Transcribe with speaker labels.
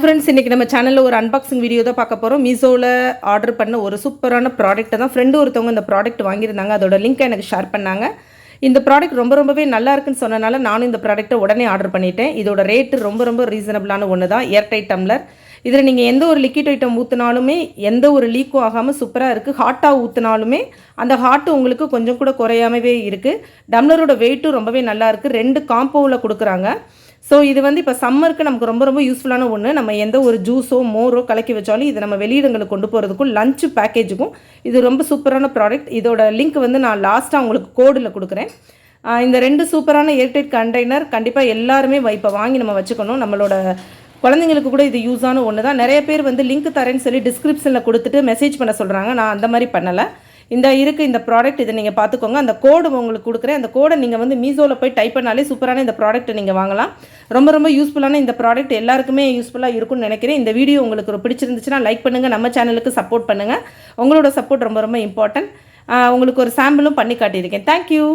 Speaker 1: Friends, இன்றைக்கி நம்ம சேனலில் ஒரு அன்பாக்சிங் வீடியோ தான் பார்க்க போகிறோம். மீஷோவில் ஆர்டர் பண்ண ஒரு சூப்பரான ப்ராடக்ட்டை தான் ஃப்ரெண்டு ஒருத்தவங்க இந்த ப்ராடக்ட் வாங்கியிருந்தாங்க. அதோட லிங்க்கை எனக்கு ஷேர் பண்ணாங்க. இந்த ப்ராடக்ட் ரொம்பவே நல்லா இருக்குன்னு சொன்னனால நானும் இந்த ப்ராடக்ட்டை உடனே ஆர்டர் பண்ணிட்டேன். இதோட ரேட்டு ரொம்ப ரீசனபிளான ஒன்று தான். Airtight tumbler. இதில் நீங்கள் எந்த ஒரு லிக்விட் ஐட்டம் ஊற்றினாலுமே எந்த ஒரு லீக்கும் ஆகாமல் சூப்பராக இருக்குது. ஹாட்டாக ஊற்றினாலுமே அந்த ஹாட்டு உங்களுக்கு கொஞ்சம் கூட குறையாமவே இருக்குது. டம்ளரோட வெயிட்டும் ரொம்பவே நல்லா இருக்குது. 2 காம்போவில் கொடுக்குறாங்க. ஸோ இது வந்து இப்போ சம்மருக்கு நமக்கு ரொம்ப யூஸ்ஃபுல்லான ஒன்று. நம்ம எந்த ஒரு ஜூஸோ மோரோ கலக்கி வச்சாலும் இது நம்ம வெளியிடங்களுக்கு கொண்டு போகிறதுக்கும் லஞ்ச் பேக்கேஜுக்கும் இது ரொம்ப சூப்பரான ப்ராடக்ட். இதோட லிங்க் வந்து நான் லாஸ்ட்டாக உங்களுக்கு கோடில் கொடுக்குறேன். இந்த 2 சூப்பரான ஏர்டைட் கண்டெய்னர் கண்டிப்பாக எல்லாருமே இப்போ வாங்கி நம்ம வச்சுக்கணும். நம்மளோட குழந்தைங்களுக்கு கூட இது யூஸான ஒன்று தான். நிறைய பேர் வந்து லிங்க் தரேன்னு சொல்லி டிஸ்கிரிப்ஷனில் கொடுத்துட்டு மெசேஜ் பண்ண சொல்கிறாங்க. நான் அந்த மாதிரி பண்ணலை. இந்த ப்ராடக்ட் இதை நீங்கள் பார்த்துக்கோங்க. அந்த கோடு உங்களுக்கு கொடுக்குறேன். அந்த கோடை நீங்கள் வந்து மீஷோவில் போய் டைப் பண்ணாலே சூப்பரான இந்த ப்ராடக்ட்டை நீங்கள் வாங்கலாம். ரொம்ப யூஸ்ஃபுல்லான இந்த ப்ராடக்ட் எல்லாருக்குமே யூஸ்ஃபுல்லாக இருக்கும்னு நினைக்கிறேன். இந்த வீடியோ உங்களுக்கு பிடிச்சிருந்துச்சுன்னா லைக் பண்ணுங்கள். நம்ம சேனலுக்கு சப்போர்ட் பண்ணுங்கள். உங்களோட சப்போர்ட் ரொம்ப இம்பார்ட்டன்ட். உங்களுக்கு ஒரு சாம்பிளும் பண்ணி காட்டியிருக்கேன். தேங்க்யூ.